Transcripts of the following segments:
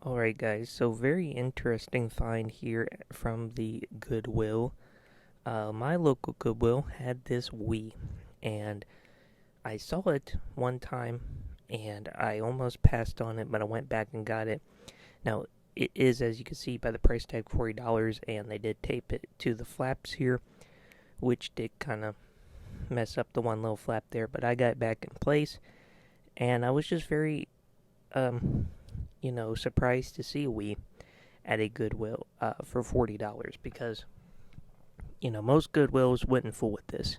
Alright guys, so very interesting find here from the Goodwill. My local Goodwill had this Wii, and I saw it one time, and I almost passed on it, but I went back and got it. Now, it is, as you can see by the price tag, $40, and they did tape it to the flaps here, which did kind of mess up the one little flap there, but I got it back in place, and I was just very, um, surprised to see a Wii at a Goodwill for $40 because, most Goodwills wouldn't fool with this.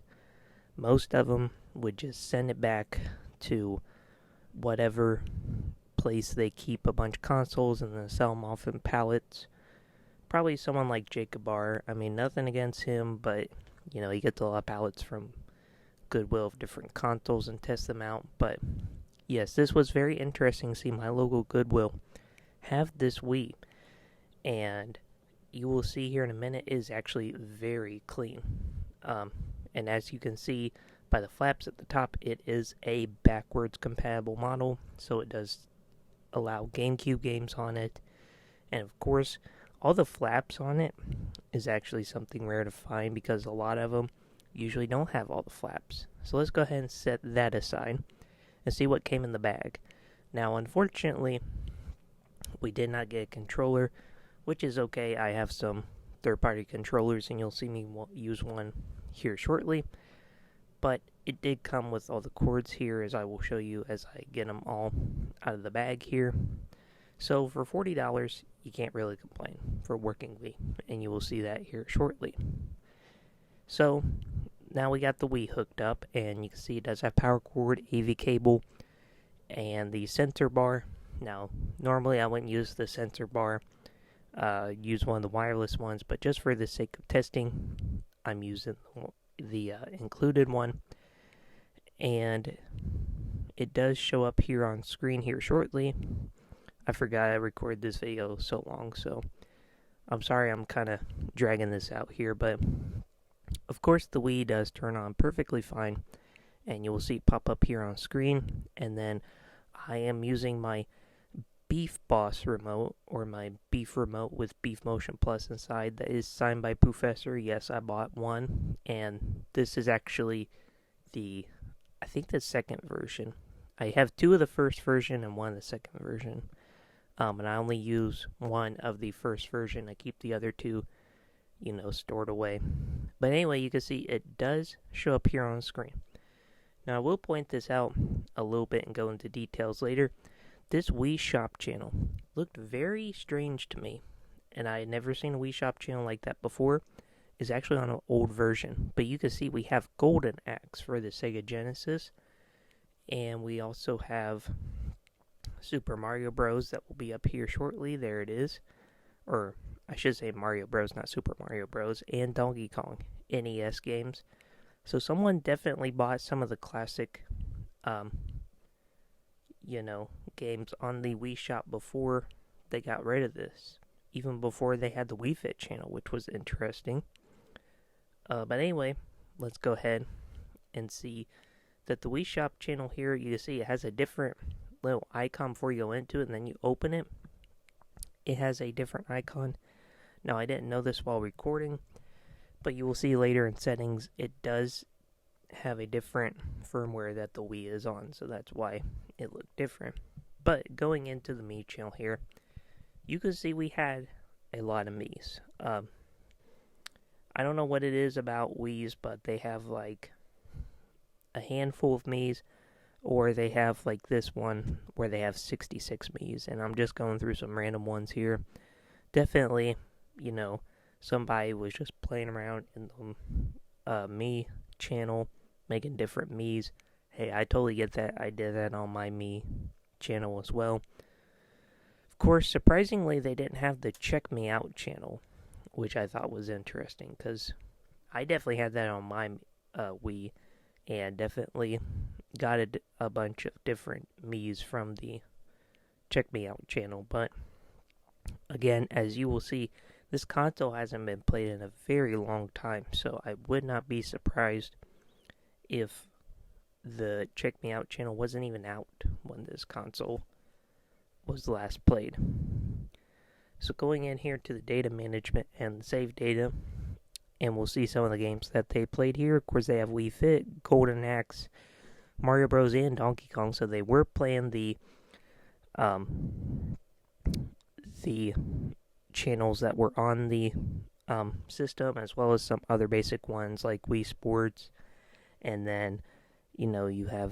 Most of them would just send it back to whatever place they keep a bunch of consoles and then sell them off in pallets. Probably someone like Jacob Barr. I mean, nothing against him, but, he gets a lot of pallets from Goodwill of different consoles and test them out. But, yes, this was very interesting to see my local Goodwill have this Wii. And you will see here in a minute, it is actually very clean. And as you can see by the flaps at the top, it is a backwards compatible model, so it does allow GameCube games on it. And of course, all the flaps on it is actually something rare to find because a lot of them usually don't have all the flaps. So let's go ahead and set that aside and see what came in the bag. Now, unfortunately, we did not get a controller, which is okay. I have some third-party controllers, and you'll see me use one here shortly. But it did come with all the cords here, as I will show you as I get them all out of the bag here. So for $40, you can't really complain for a working Wii, and you will see that here shortly. So now we got the Wii hooked up, and you can see it does have power cord, AV cable, and the sensor bar. Now, normally I wouldn't use the sensor bar, use one of the wireless ones, but just for the sake of testing, I'm using the included one. And it does show up here on screen here shortly. I forgot I recorded this video so long, so I'm sorry I'm kind of dragging this out here, but of course the Wii does turn on perfectly fine, and you will see it pop up here on screen. And then I am using my Beef Boss remote, or my Beef remote with Beef Motion Plus inside, that is signed by Professor. Yes, I bought one, and this is actually I think the second version. I have two of the first version and one of the second version. And I only use one of the first version. I keep the other two, stored away. But anyway, you can see it does show up here on the screen. Now, I will point this out a little bit and go into details later. This Wii Shop channel looked very strange to me, and I had never seen a Wii Shop channel like that before. It's actually on an old version, but you can see we have Golden Axe for the Sega Genesis, and we also have Super Mario Bros. That will be up here shortly. There it is. Or, I should say Mario Bros., not Super Mario Bros., and Donkey Kong NES games. So someone definitely bought some of the classic, games on the Wii Shop before they got rid of this. Even before they had the Wii Fit channel, which was interesting. But anyway, let's go ahead and see that the Wii Shop channel here, you can see it has a different little icon before you go into it, and then you open it. It has a different icon. Now, I didn't know this while recording, but you will see later in settings, it does have a different firmware that the Wii is on, so that's why it looked different. But going into the Mii channel here, you can see we had a lot of Miis. I don't know what it is about Wiis, but they have like a handful of Miis, or they have like this one where they have 66 Miis, and I'm just going through some random ones here. Definitely, somebody was just playing around in the Mii channel, making different Miis. Hey, I totally get that. I did that on my Mii channel as well. Of course, surprisingly, they didn't have the Check Me Out channel, which I thought was interesting, because I definitely had that on my Wii, and definitely got a bunch of different Miis from the Check Me Out channel. But again, as you will see, this console hasn't been played in a very long time, so I would not be surprised if the Check Me Out channel wasn't even out when this console was last played. So going in here to the data management and the save data, and we'll see some of the games that they played here. Of course, they have Wii Fit, Golden Axe, Mario Bros, and Donkey Kong. So they were playing the channels that were on the system, as well as some other basic ones like Wii Sports, and then you have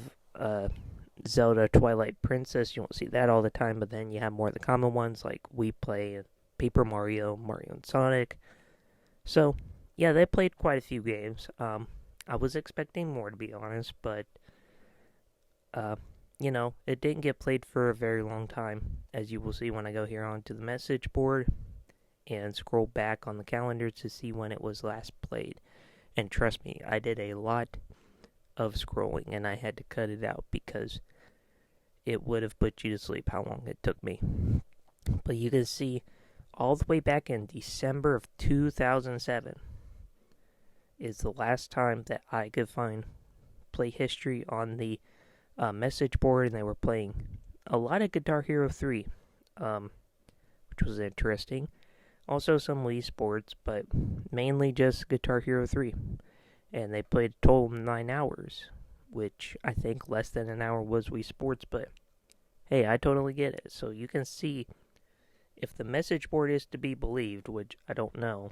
Zelda Twilight Princess. You won't see that all the time, but then you have more of the common ones like Wii Play and Paper Mario, Mario and Sonic. So yeah, they played quite a few games. I was expecting more, to be honest, but it didn't get played for a very long time, as you will see when I go here onto the message board and scroll back on the calendar to see when it was last played. And trust me, I did a lot of scrolling, and I had to cut it out because it would have put you to sleep how long it took me. But you can see all the way back in December of 2007 is the last time that I could find play history on the message board, and they were playing a lot of Guitar Hero 3, which was interesting. Also some Wii Sports, but mainly just Guitar Hero 3. And they played a total of 9 hours, which I think less than an hour was Wii Sports, but hey, I totally get it. So you can see, if the message board is to be believed, which I don't know,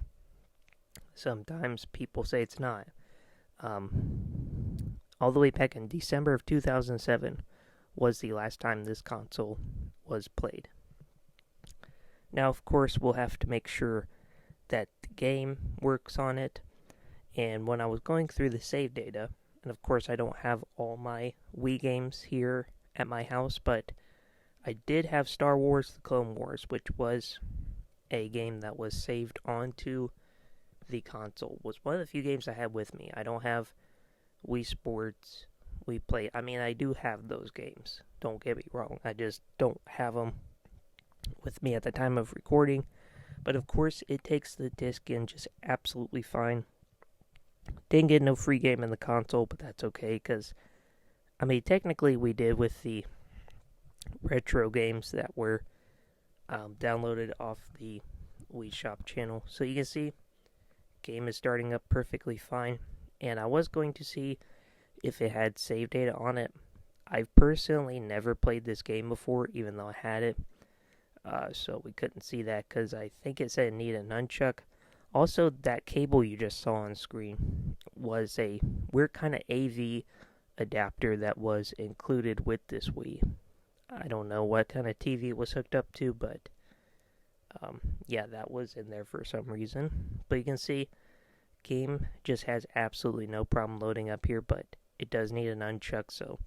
sometimes people say it's not, all the way back in December of 2007 was the last time this console was played. Now, of course, we'll have to make sure that the game works on it. And when I was going through the save data, and of course I don't have all my Wii games here at my house, but I did have Star Wars The Clone Wars, which was a game that was saved onto the console. It was one of the few games I had with me. I don't have Wii Sports, Wii Play. I mean, I do have those games. Don't get me wrong. I just don't have them with me at the time of recording. But of course, it takes the disc in just absolutely fine. Didn't get no free game in the console, but that's okay, because, I mean, technically we did with the retro games that were downloaded off the Wii Shop channel. So you can see, game is starting up perfectly fine. And I was going to see if it had save data on it. I've personally never played this game before, even though I had it. So we couldn't see that because I think it said it needed a nunchuck. Also, that cable you just saw on screen was a weird kind of AV adapter that was included with this Wii. I don't know what kind of TV it was hooked up to, but yeah, that was in there for some reason. But you can see, game just has absolutely no problem loading up here, but it does need a nunchuck. So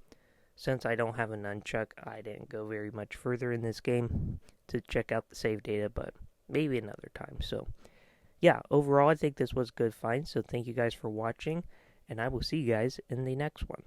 since I don't have a nunchuck, I didn't go very much further in this game to check out the save data, but maybe another time. So yeah, overall I think this was a good find, so thank you guys for watching, and I will see you guys in the next one.